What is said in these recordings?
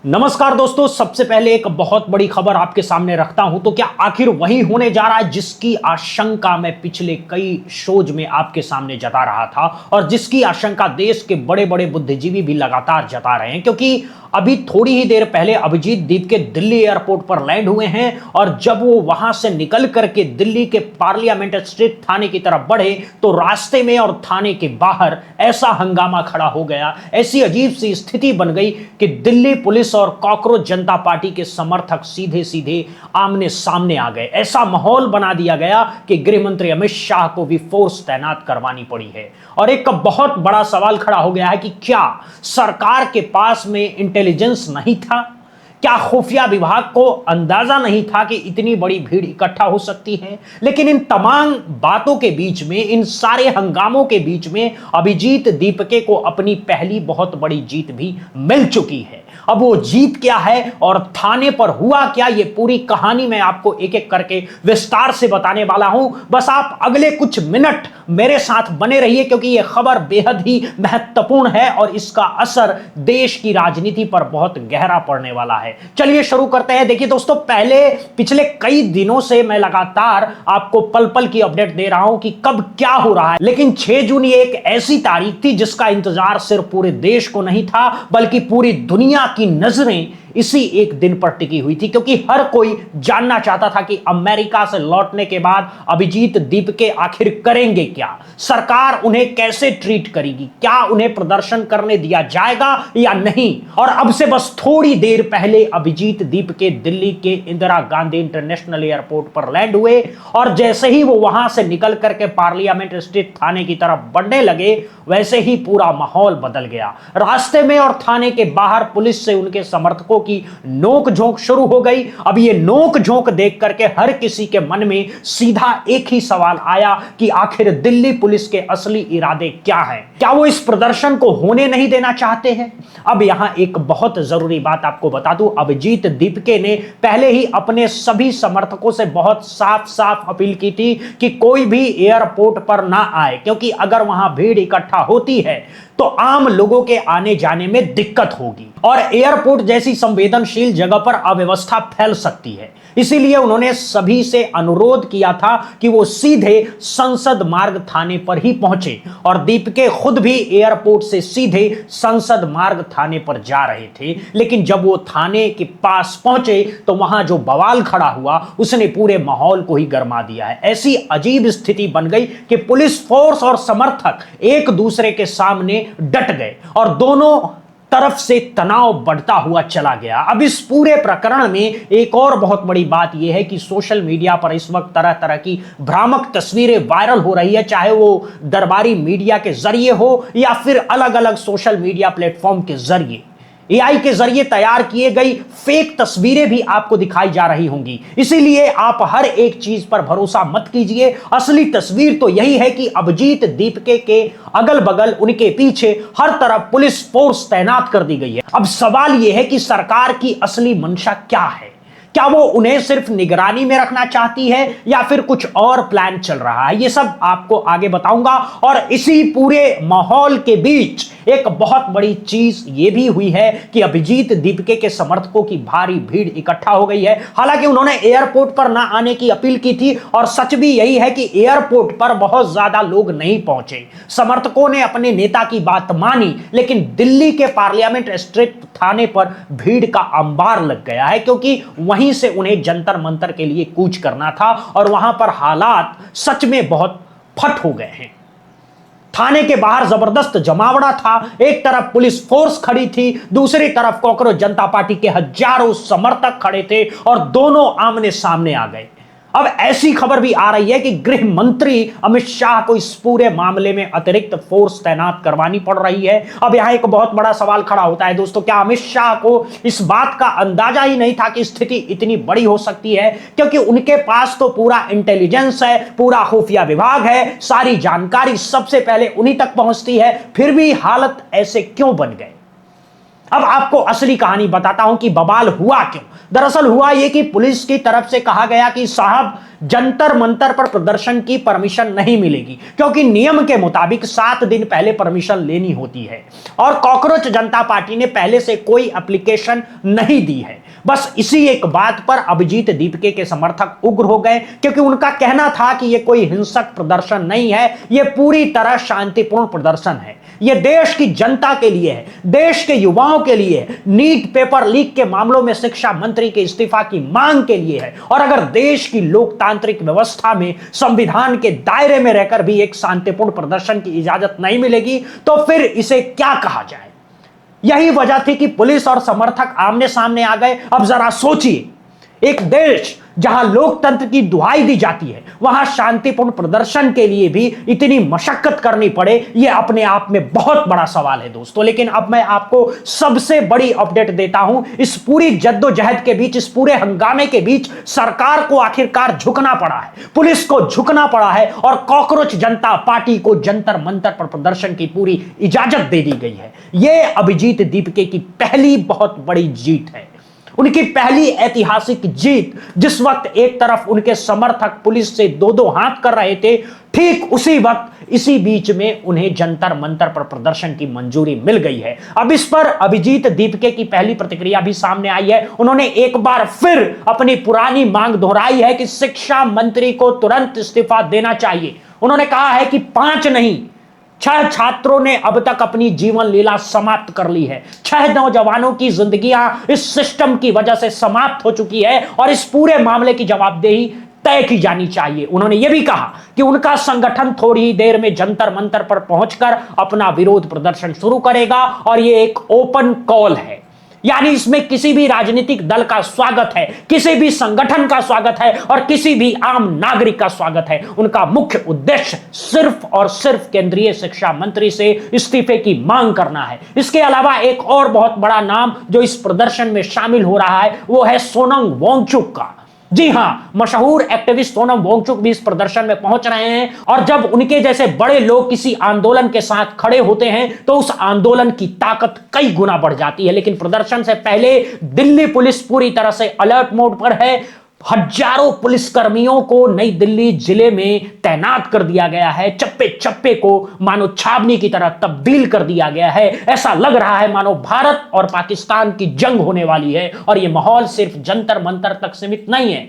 नमस्कार दोस्तों, सबसे पहले एक बहुत बड़ी खबर आपके सामने रखता हूं। तो क्या आखिर वही होने जा रहा है जिसकी आशंका मैं पिछले कई शोज में आपके सामने जता रहा था और जिसकी आशंका देश के बड़े बड़े बुद्धिजीवी भी लगातार जता रहे हैं? क्योंकि अभी थोड़ी ही देर पहले अभिजीत दीप के दिल्ली एयरपोर्ट पर लैंड हुए हैं और जब वो वहां से निकल करके दिल्ली के पार्लियामेंट स्ट्रीट थाने की तरफ बढ़े तो रास्ते में और थाने के बाहर ऐसा हंगामा खड़ा हो गया, ऐसी अजीब सी स्थिति बन गई कि दिल्ली पुलिस और कॉकरोच जनता पार्टी के समर्थक सीधे सीधे आमने सामने आ गए। ऐसा माहौल बना दिया गया कि गृह मंत्री अमित शाह को भी फोर्स तैनात करवानी पड़ी है। और एक बहुत बड़ा सवाल खड़ा हो गया है कि क्या सरकार के पास में इंटेलिजेंस नहीं था? क्या खुफिया विभाग को अंदाजा नहीं था कि इतनी बड़ी भीड़ इकट्ठा हो सकती है? लेकिन इन तमाम बातों के बीच में, इन सारे हंगामों के बीच में अभिजीत दीपके को अपनी पहली बहुत बड़ी जीत भी मिल चुकी है। अब वो जीत क्या है और थाने पर हुआ क्या, ये पूरी कहानी मैं आपको एक एक करके विस्तार से बताने वाला हूं। बस आप अगले कुछ मिनट मेरे साथ बने रहिए क्योंकि यह खबर बेहद ही महत्वपूर्ण है और इसका असर देश की राजनीति पर बहुत गहरा पड़ने वाला है। चलिए शुरू करते हैं। देखिए दोस्तों, पिछले कई दिनों से मैं लगातार आपको पल पल की अपडेट दे रहा हूं कि कब क्या हो रहा है, लेकिन 6 जून ये एक ऐसी तारीख थी जिसका इंतजार सिर्फ पूरे देश को नहीं था बल्कि पूरी दुनिया की नजरें इसी एक दिन पर टिकी हुई थी। क्योंकि हर कोई जानना चाहता था कि अमेरिका से लौटने के बाद अभिजीत दीपके आखिर करेंगे क्या, सरकार उन्हें कैसे ट्रीट करेगी, क्या उन्हें प्रदर्शन करने दिया जाएगा या नहीं। और अब से बस थोड़ी देर पहले अभिजीत दीपके दिल्ली के इंदिरा गांधी इंटरनेशनल एयरपोर्ट पर लैंड हुए और जैसे ही वो वहां से निकल करके पार्लियामेंट स्ट्रीट थाने की तरफ बढ़ने लगे वैसे ही पूरा माहौल बदल गया। रास्ते में और थाने के बाहर पुलिस से उनके समर्थकों की नोक झोंक शुरू हो गई। अब ये नोक झोंक देख करके हर किसी के मन में सीधा एक ही सवाल आया कि आखिर दिल्ली पुलिस के असली इरादे क्या हैं? क्या वो इस प्रदर्शन को होने नहीं देना चाहते हैं? अब यहां एक बहुत जरूरी बात आपको बता दूं, अभिजीत दीपके ने पहले ही अपने सभी समर्थकों से बहुत साफ साफ अपील की थी कि कोई भी एयरपोर्ट पर ना आए, क्योंकि अगर वहां भीड़ इकट्ठा होती है तो आम लोगों के आने जाने में दिक्कत होगी और एयरपोर्ट जैसी संवेदनशील जगह पर अव्यवस्था फैल सकती है। इसीलिए उन्होंने सभी से अनुरोध किया था कि वो सीधे संसद मार्ग थाने पर ही पहुंचे और दीपके खुद भी एयरपोर्ट से सीधे संसद मार्ग थाने पर जा रहे थे। लेकिन जब वो थाने के पास पहुंचे तो वहां जो बवाल खड़ा हुआ उसने पूरे माहौल को ही गरमा दिया है। ऐसी अजीब स्थिति बन गई कि पुलिस फोर्स और समर्थक एक दूसरे के सामने डट गए और दोनों तरफ से तनाव बढ़ता हुआ चला गया। अब इस पूरे प्रकरण में एक और बहुत बड़ी बात यह है कि सोशल मीडिया पर इस वक्त तरह तरह की भ्रामक तस्वीरें वायरल हो रही है, चाहे वो दरबारी मीडिया के जरिए हो या फिर अलग अलग सोशल मीडिया प्लेटफॉर्म के जरिए। एआई के जरिए तैयार किए गई फेक तस्वीरें भी आपको दिखाई जा रही होंगी। इसीलिए आप हर एक चीज पर भरोसा मत कीजिए। असली तस्वीर तो यही है कि अभिजीत दीपके के अगल बगल, उनके पीछे हर तरफ पुलिस फोर्स तैनात कर दी गई है। अब सवाल यह है कि सरकार की असली मंशा क्या है? क्या वो उन्हें सिर्फ निगरानी में रखना चाहती है या फिर कुछ और प्लान चल रहा है? ये सब आपको आगे बताऊंगा। और इसी पूरे माहौल के बीच एक बहुत बड़ी चीज ये भी हुई है कि अभिजीत दीपके के समर्थकों की भारी भीड़ इकट्ठा हो गई है। हालांकि उन्होंने एयरपोर्ट पर ना आने की अपील की थी और सच भी यही है कि एयरपोर्ट पर बहुत ज्यादा लोग नहीं पहुंचे। समर्थकों ने अपने नेता की बात मानी, लेकिन दिल्ली के पार्लियामेंट स्ट्रीट थाने पर भीड़ का अंबार लग गया है, क्योंकि वहीं से उन्हें जंतर मंतर के लिए कूच करना था और वहां पर हालात सच में बहुत फट हो गए हैं। थाने के बाहर जबरदस्त जमावड़ा था। एक तरफ पुलिस फोर्स खड़ी थी, दूसरी तरफ कॉकरोच जनता पार्टी के हजारों समर्थक खड़े थे और दोनों आमने सामने आ गए। अब ऐसी खबर भी आ रही है कि गृह मंत्री अमित शाह को इस पूरे मामले में अतिरिक्त फोर्स तैनात करवानी पड़ रही है। अब यहां एक बहुत बड़ा सवाल खड़ा होता है दोस्तों, क्या अमित शाह को इस बात का अंदाजा ही नहीं था कि स्थिति इतनी बड़ी हो सकती है? क्योंकि उनके पास तो पूरा इंटेलिजेंस है, पूरा खुफिया विभाग है, सारी जानकारी सबसे पहले उन्हीं तक पहुंचती है, फिर भी हालत ऐसे क्यों बन गए? अब आपको असली कहानी बताता हूं कि बवाल हुआ क्यों। दरअसल हुआ यह कि पुलिस की तरफ से कहा गया कि साहब, जंतर मंतर पर प्रदर्शन की परमिशन नहीं मिलेगी, क्योंकि नियम के मुताबिक 7 दिन पहले परमिशन लेनी होती है और कॉकरोच जनता पार्टी ने पहले से कोई एप्लीकेशन नहीं दी है। बस इसी एक बात पर अभिजीत दीपके के समर्थक उग्र हो गए, क्योंकि उनका कहना था कि यह कोई हिंसक प्रदर्शन नहीं है, यह पूरी तरह शांतिपूर्ण प्रदर्शन है, यह देश की जनता के लिए है, देश के युवाओं के लिए है, नीट पेपर लीक के मामलों में शिक्षा मंत्री के इस्तीफा की मांग के लिए है। और अगर देश की लोकतांत्रिक व्यवस्था में संविधान के दायरे में रहकर भी एक शांतिपूर्ण प्रदर्शन की इजाजत नहीं मिलेगी तो फिर इसे क्या कहा जाए। यही वजह थी कि पुलिस और समर्थक आमने सामने आ गए। अब जरा सोचिए, एक देश जहां लोकतंत्र की दुहाई दी जाती है, वहां शांतिपूर्ण प्रदर्शन के लिए भी इतनी मशक्कत करनी पड़े, यह अपने आप में बहुत बड़ा सवाल है दोस्तों। लेकिन अब मैं आपको सबसे बड़ी अपडेट देता हूं। इस पूरी जद्दोजहद के बीच, इस पूरे हंगामे के बीच सरकार को आखिरकार झुकना पड़ा है, पुलिस को झुकना पड़ा है और कॉकरोच जनता पार्टी को जंतर मंतर पर प्रदर्शन की पूरी इजाजत दे दी गई है। यह अभिजीत दीपके की पहली बहुत बड़ी जीत है, उनकी पहली ऐतिहासिक जीत। जिस वक्त एक तरफ उनके समर्थक पुलिस से दो दो हाथ कर रहे थे, ठीक उसी वक्त इसी बीच में उन्हें जंतर मंतर पर प्रदर्शन की मंजूरी मिल गई है। अब इस पर अभिजीत दीपके की पहली प्रतिक्रिया भी सामने आई है। उन्होंने एक बार फिर अपनी पुरानी मांग दोहराई है कि शिक्षा मंत्री को तुरंत इस्तीफा देना चाहिए। उन्होंने कहा है कि 5 नहीं 6 छात्रों ने अब तक अपनी जीवन लीला समाप्त कर ली है। 6 नौजवानों की जिंदगियां इस सिस्टम की वजह से समाप्त हो चुकी है और इस पूरे मामले की जवाबदेही तय की जानी चाहिए। उन्होंने यह भी कहा कि उनका संगठन थोड़ी ही देर में जंतर मंतर पर पहुंचकर अपना विरोध प्रदर्शन शुरू करेगा और यह एक ओपन कॉल है, यानी इसमें किसी भी राजनीतिक दल का स्वागत है, किसी भी संगठन का स्वागत है और किसी भी आम नागरिक का स्वागत है। उनका मुख्य उद्देश्य सिर्फ और सिर्फ केंद्रीय शिक्षा मंत्री से इस्तीफे की मांग करना है। इसके अलावा एक और बहुत बड़ा नाम जो इस प्रदर्शन में शामिल हो रहा है वो है सोनम वांगचुक का। जी हां, मशहूर एक्टिविस्ट सोनम वांगचुक भी इस प्रदर्शन में पहुंच रहे हैं और जब उनके जैसे बड़े लोग किसी आंदोलन के साथ खड़े होते हैं तो उस आंदोलन की ताकत कई गुना बढ़ जाती है। लेकिन प्रदर्शन से पहले दिल्ली पुलिस पूरी तरह से अलर्ट मोड पर है। हजारों पुलिसकर्मियों को नई दिल्ली जिले में तैनात कर दिया गया है। चप्पे चप्पे को मानो छावनी की तरह तब्दील कर दिया गया है। ऐसा लग रहा है मानो भारत और पाकिस्तान की जंग होने वाली है। और यह माहौल सिर्फ जंतर मंतर तक सीमित नहीं है,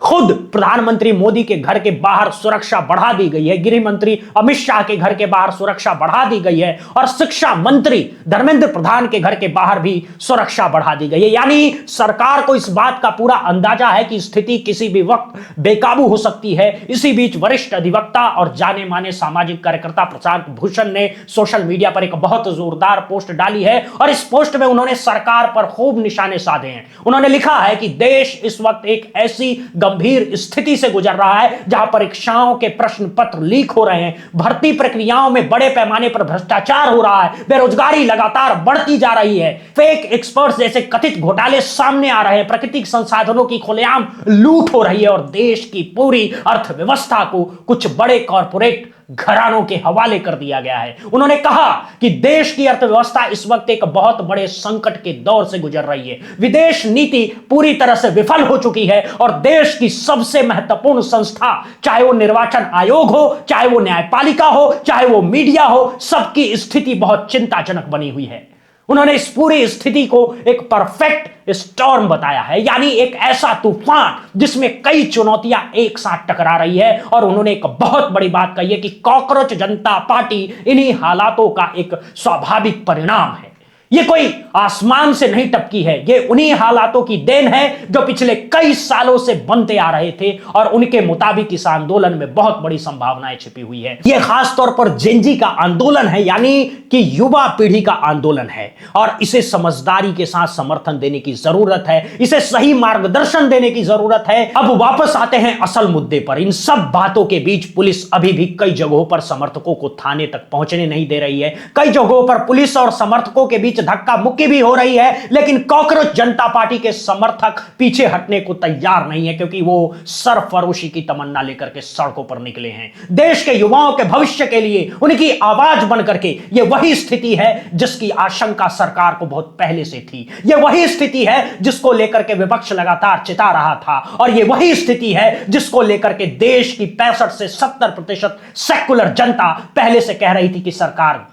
खुद प्रधानमंत्री मोदी के घर के बाहर सुरक्षा बढ़ा दी गई है, गृह मंत्री अमित शाह के घर के बाहर सुरक्षा बढ़ा दी गई है और शिक्षा मंत्री धर्मेंद्र प्रधान के घर के बाहर भी सुरक्षा बढ़ा दी गई है। यानी सरकार को इस बात का पूरा अंदाजा है कि स्थिति किसी भी वक्त बेकाबू हो सकती है। इसी बीच वरिष्ठ अधिवक्ता और जाने माने सामाजिक कार्यकर्ता प्रशांत भूषण ने सोशल मीडिया पर एक बहुत जोरदार पोस्ट डाली है और इस पोस्ट में उन्होंने सरकार पर खूब निशाने साधे हैं। उन्होंने लिखा है कि देश इस वक्त एक ऐसी गंभीर स्थिति से गुजर रहा है जहां परीक्षाओं के प्रश्न पत्र लीक हो रहे हैं, भर्ती प्रक्रियाओं में बड़े पैमाने पर भ्रष्टाचार हो रहा है, बेरोजगारी लगातार बढ़ती जा रही है, फेक एक्सपर्ट्स जैसे कथित घोटाले सामने आ रहे हैं, प्राकृतिक संसाधनों की खुलेआम लूट हो रही है और देश की पूरी अर्थव्यवस्था को कुछ बड़े कॉरपोरेट घरानों के हवाले कर दिया गया है। उन्होंने कहा कि देश की अर्थव्यवस्था इस वक्त एक बहुत बड़े संकट के दौर से गुजर रही है। विदेश नीति पूरी तरह से विफल हो चुकी है और देश की सबसे महत्वपूर्ण संस्था, चाहे वो निर्वाचन आयोग हो, चाहे वो न्यायपालिका हो, चाहे वो मीडिया हो, सबकी स्थिति बहुत चिंताजनक बनी हुई है। उन्होंने इस पूरी स्थिति को एक परफेक्ट स्टॉर्म बताया है, यानी एक ऐसा तूफान जिसमें कई चुनौतियां एक साथ टकरा रही है। और उन्होंने एक बहुत बड़ी बात कही है कि कॉकरोच जनता पार्टी इन्हीं हालातों का एक स्वाभाविक परिणाम है। ये कोई आसमान से नहीं टपकी है, ये उन्हीं हालातों की देन है जो पिछले कई सालों से बनते आ रहे थे और उनके मुताबिक इस आंदोलन में बहुत बड़ी संभावनाएं छिपी हुई है। ये खास तौर पर जेनजी का आंदोलन है, यानी कि युवा पीढ़ी का आंदोलन है और इसे समझदारी के साथ समर्थन देने की जरूरत है, इसे सही मार्गदर्शन देने की जरूरत है। अब वापस आते हैं असल मुद्दे पर। इन सब बातों के बीच पुलिस अभी भी कई जगहों पर समर्थकों को थाने तक पहुंचने नहीं दे रही है। कई जगहों पर पुलिस और समर्थकों के बीच बीच धक्का मुक्की भी हो रही है, लेकिन कॉकरोच जनता पार्टी के समर्थक पीछे हटने को तैयार नहीं है, क्योंकि वो सरफरोशी की तमन्ना लेकर के सड़कों पर निकले हैं। देश के युवाओं के भविष्य के लिए उनकी आवाज बन करके ये वही स्थिति है जिसकी आशंका सरकार को बहुत पहले से थी। ये वही स्थिति है जिसको लेकर के विपक्ष लगातार चिता रहा था, और ये वही स्थिति है जिसको लेकर के देश की 65 से 70% सेकुलर जनता पहले से कह रही थी कि सरकार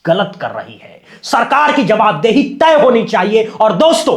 गलत कर रही है, सरकार की जवाबदेही तय होनी चाहिए। और दोस्तों,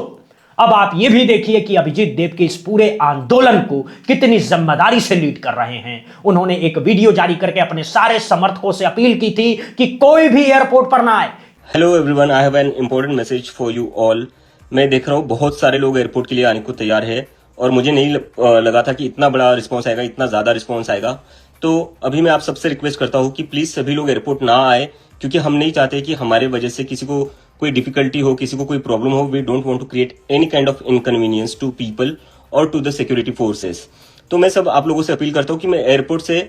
अब आप यह भी देखिए कि अभिजीत देव के इस पूरे आंदोलन को कितनी जिम्मेदारी से लीड कर रहे हैं। उन्होंने एक वीडियो जारी करके अपने सारे समर्थकों से अपील की थी कि कोई भी एयरपोर्ट पर ना आए। Hello everyone, I have an important message for you all. मैं देख रहा हूँ बहुत सारे लोग एयरपोर्ट के लिए आने को तैयार है, और मुझे नहीं लगा था कि इतना बड़ा रिस्पॉन्स आएगा, इतना ज्यादा रिस्पॉन्स आएगा। तो अभी मैं आप सबसे रिक्वेस्ट करता हूँ कि प्लीज सभी लोग एयरपोर्ट ना आए, क्योंकि हम नहीं चाहते कि हमारे वजह से किसी को कोई डिफिकल्टी हो, किसी को कोई प्रॉब्लम हो। We don't want to create any kind of inconvenience to people और टू द सिक्योरिटी फोर्सेस। तो मैं सब आप लोगों से अपील करता हूँ कि मैं एयरपोर्ट से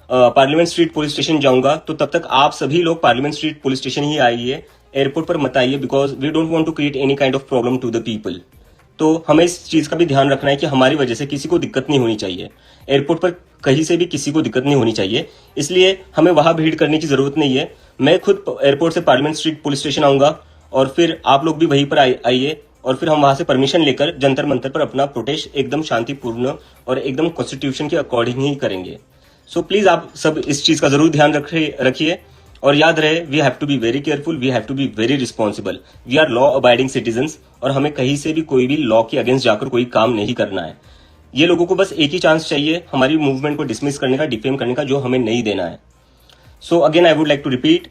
पार्लियामेंट स्ट्रीट पुलिस स्टेशन जाऊंगा, तो तब तक आप सभी लोग पार्लियामेंट स्ट्रीट पुलिस स्टेशन ही आइए, एयरपोर्ट पर मत आइए, because we don't want to create any kind of problem to the people. तो हमें इस चीज का भी ध्यान रखना है कि हमारी वजह से किसी को दिक्कत नहीं होनी चाहिए, एयरपोर्ट पर कहीं से भी किसी को दिक्कत नहीं होनी चाहिए, इसलिए हमें वहां भीड़ करने की जरूरत नहीं है। मैं खुद एयरपोर्ट से पार्लियामेंट स्ट्रीट पुलिस स्टेशन आऊंगा, और फिर आप लोग भी वहीं पर आइए, और फिर हम वहां से परमिशन लेकर जंतर मंतर पर अपना प्रोटेस्ट एकदम शांतिपूर्ण और एकदम कॉन्स्टिट्यूशन के अकॉर्डिंग ही करेंगे। सो प्लीज आप सब इस चीज का जरूर ध्यान रखिए, और याद रहे, we have to be very careful, we have to be very responsible, we are law abiding citizens, और हमें कहीं से भी कोई भी लॉ के अगेंस्ट जाकर कोई काम नहीं करना है। ये लोगों को बस एक ही चांस चाहिए हमारी मूवमेंट को डिसमिस करने का, डिफेम करने का, जो हमें नहीं देना है। So again I would like to repeat,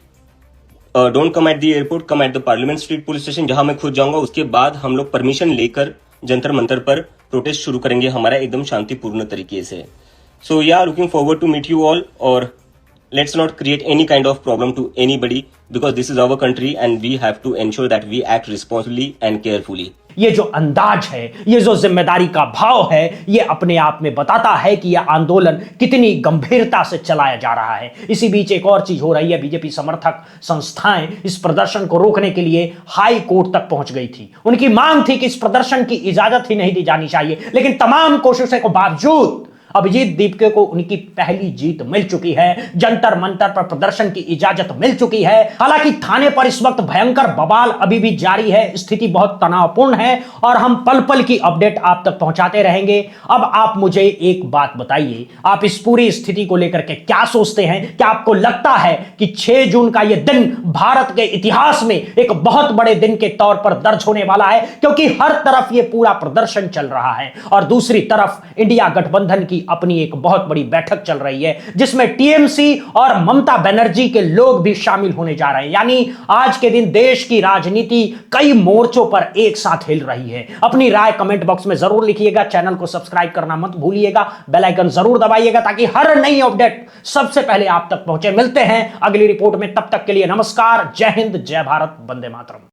don't come at the airport, come at the parliament street police station, जहां मैं खुद जाऊंगा। उसके बाद हम लोग परमिशन लेकर जंतर मंतर पर प्रोटेस्ट शुरू करेंगे हमारा एकदम शांतिपूर्ण तरीके से। So yeah looking forward to meet you all, और let's not create any kind of problem to anybody, because this is our country and we have to ensure that we act responsibly and carefully. ये जो अंदाज है, ये जो जिम्मेदारी का भाव है, ये अपने आप में बताता है कि यह आंदोलन कितनी गंभीरता से चलाया जा रहा है। इसी बीच एक और चीज हो रही है, बीजेपी समर्थक संस्थाएं इस प्रदर्शन को रोकने के लिए हाई कोर्ट तक पहुंच गई थी। उनकी मांग थी कि इस प्रदर्शन की इजाजत ही नहीं दी जानी चाहिए, लेकिन तमाम कोशिशों के बावजूद अभिजीत दीपके को उनकी पहली जीत मिल चुकी है। जंतर मंतर पर प्रदर्शन की इजाजत मिल चुकी है। हालांकि थाने पर इस वक्त भयंकर बवाल अभी भी जारी है, स्थिति बहुत तनावपूर्ण है, और हम पल पल की अपडेट आप तक पहुंचाते रहेंगे। अब आप मुझे एक बात बताइए, आप इस पूरी स्थिति को लेकर के क्या सोचते हैं? क्या आपको लगता है कि 6 जून का यह दिन भारत के इतिहास में एक बहुत बड़े दिन के तौर पर दर्ज होने वाला है? क्योंकि हर तरफ यह पूरा प्रदर्शन चल रहा है, और दूसरी तरफ इंडिया गठबंधन की अपनी एक बहुत बड़ी बैठक चल रही है, जिसमें टीएमसी और ममता बनर्जी के लोग भी शामिल होने जा रहे हैं। यानी आज के दिन देश की राजनीति कई मोर्चों पर एक साथ हिल रही है। अपनी राय कमेंट बॉक्स में जरूर लिखिएगा, चैनल को सब्सक्राइब करना मत भूलिएगा, बेल आइकन जरूर दबाइएगा ताकि हर नई अपडेट सबसे पहले आप तक पहुंचे। मिलते हैं अगली रिपोर्ट में, तब तक के लिए नमस्कार, जय हिंद, जय भारत, वंदे मातरम।